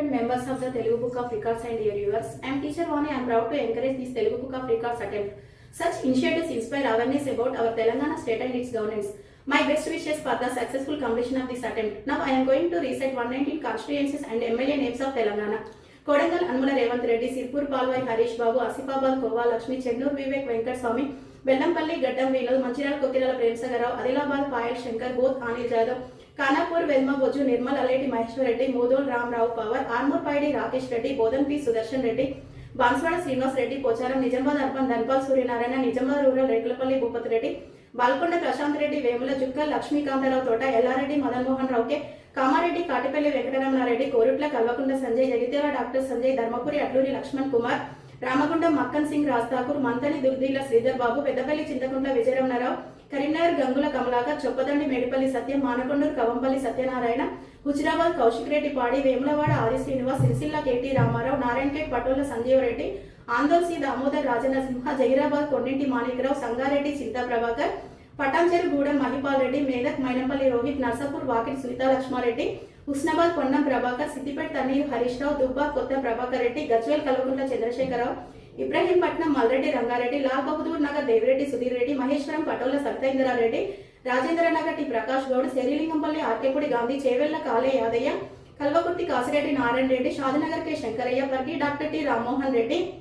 respected members of the Telugu Book of Records and dear viewers, I am Teacher Vani. I am proud to encourage this Telugu Book of Records attempt. Such initiatives inspire awareness about our Telangana state and its governance. My best wishes for the successful completion of this attempt. Now I am going to recite 119 constituencies and MLA names of Telangana. Kodangal Anmula Revanth Reddy, Sirpur Palwai Harish Babu, Asifabad Kova Lakshmi, Chennur Vivek Venkat Swami, Bellanpalli Gaddam Vinod, Manchiral Kokirala Premsagarao, Adilabad Payal Shankar, both Anil Jadhav, Kanapur Velma Boju, Nirmal Aleti Maheshwar Reddy, Modol Ram Rao Power, Armur Paidi Rakesh Reddy, Bodan P. Sudarshan Reddy, Banswada Srinivas Reddy, Pocharam, Nijambad Arpan Dhanpal Suryanarayana, Nijambad Rural Reglapalli Bhupat Reddy, Balkonda Prashant Reddy, Vemula Jukka, Lakshmi Kantarao Tota, Ella Reddy, Madan Mohan Rauke, Kamareddy, Katipalli Venkatarama Reddy, Korutla Kalvakunda Sanjay, Jagitala Dr. Sanjay, Dharmapuri Atluri Lakshman Kumar, Ramagunda Makkan Singh Raj Thakur, Mantani Durdila Sridhar Babu, Pedapalli Chintakunta Vijayaramnarao, Karimnagar Gangula Kamalaka, Choppadandi Medipalli Satyam, Manakondur Kavampalli Satyanarayana, Hujirabad Kaushik Reddy Padi, Vemulavada Adi Srinivas, Sircilla KT Ramarao, Narayanpet Patola Sanjeev Reddy, Andol C. Damodar Rajana Simha, Jagirabad Kondinti Manikrao, Sangareddy Chinta Prabhakar, Patancheru Gudam Mahipal Reddy, Medak Mainapalli Rohit, Narsapur Vakit Sunita Lakshma Reddy, Husnabad Ponnam Prabhakar, Siddipet Tanneer Harish Rao, Dubba Kotta Prabhakar Reddy, Gajwel Kalvakunta Chandrasekhar Rao, Ibrahimpatnam Malreddy Rangareddy, Lal Bahadur Nagar Devireddy Sudhir Reddy, Maheshwaram Patola Satyendra Reddy, Rajendra Nagar T. Prakash Gaud, Serilingampalli Arkepudi Gandhi, Chevella Kale Yadaya, Kalvakurti Kasireddy Narayan Reddy, Shadinagar K. Shankaraya, Pargi Dr. T. Rammohan Reddy,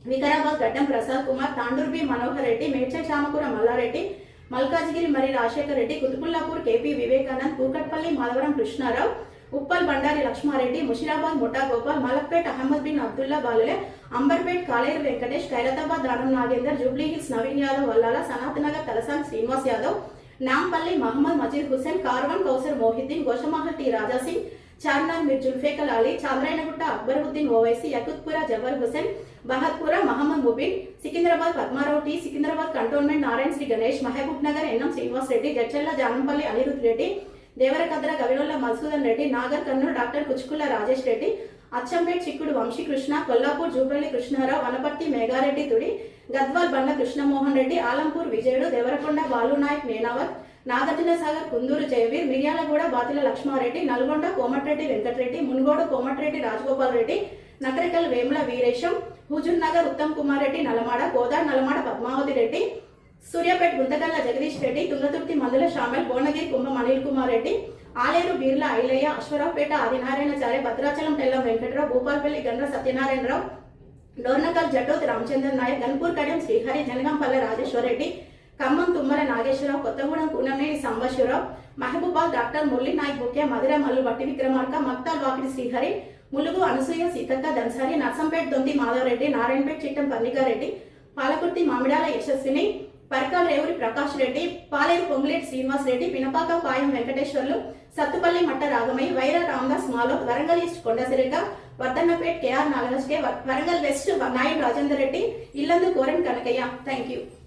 Vikarabad Gaddam Prasad Kumar, Tandur B. Manohar Reddy, Medchai Chamakura Mallareddy, Malkajgiri Mari Rajshekar Reddy, Kutubullapur KP Vivekanand, Kurkatpalli Malavaram Krishna Rao, Uppal Bandari Lakshma Reddy, Mushirabad Mutta Gopal, Malakpet Ahmad bin Abdullah Balale, Amberpet Kaler Venkatesh, Kailatabad Danam Nagendra, Jubilee Hills Navin Yadav Vallala, Sanatanagar Talasan Srinivas Yadav, Nampalli Muhammad Majid Hussain, Karwan Kausar Mohiddin, Goshamahal T. Raja Singh, Charnar Mir Julfikar Ali, Chandrayanagutta Akbaruddin Owaisi, Yakutpura Jawar Hussain, Bahatpura Muhammad Mubin, Sikindrabad Padmarao T, Sikindrabad Cantonment Narayan Sri Ganesh, Mahabub Nagar Ennam Srinivas Reddy, Jadchalla Janampalli Anirudh Reddy, Devarakadra Gavinola Madhusudan Reddy, Nagar Kannur Dr. Kuchkula Rajesh Reddy, Achammed Chikkudu Vamshi Krishna, Kollapur Jubralli Krishna Rao, Vanapatti Megareddy Tudi, Gadwal Banda Krishna Mohan Reddy, Alampur Vijayadu, Devarakonda Balu Naik Nenavat, Nagarjuna Sagar Kunduru Jayavir, Miryalaguda Batila Lakshma Reddy, Nalgonda Komatreddy Venkat Reddy, Mungodu Komatreddy Rajgopal Reddy, Nakarikal Vemula Veeresham, Hujur Nagar Uttam Kumar Reddy, Nalamada, Godar Nalamada Padmavati Reddy, Suryapet Guntakalla Jagadish Reddy, Tungaturti Mandala Shamal, Bonagiri Kumba Manil Kumar Reddy, Aleru Birla Ailaya, Ashwarapeta Adinarayana Chare, Bhadrachalam Tellam Venkatrao, Bhopalpalli Gandra Satyanarayana Rao, Dornakal Jatoth Ramchandran Nayak, Ganpur Kadam Srihari, Janagampalla Rajeshwar Reddy, Kammam Tummala Nageshwarao, Kottagudem Kunamneni Sambashwarao, Mahabubad Dr. Murli Naik Bukya, Madura Mallu Batti Vikramarka, Maktal Vakiti Srihari, Mulugu Anasuya Sitaka Dansari, Narsampet Donti Madhav Reddy, Narayanpet Chittam Parnika Reddy, Palakurti Mamidala Yashaswini, Parkal Revuri Prakash Reddy, Paleru Pongulet Srinivas Reddy, Pinapaka Payam Venkateshwarlu, Sattupalli Matta Ragamai, Vaira Ramdas Malot, Varangal East Kondasirega, Vardhanapet KR Nagarajke, Varangal West Nayan Rajendra Reddy, Illandu Koran Kanakaya. Thank you.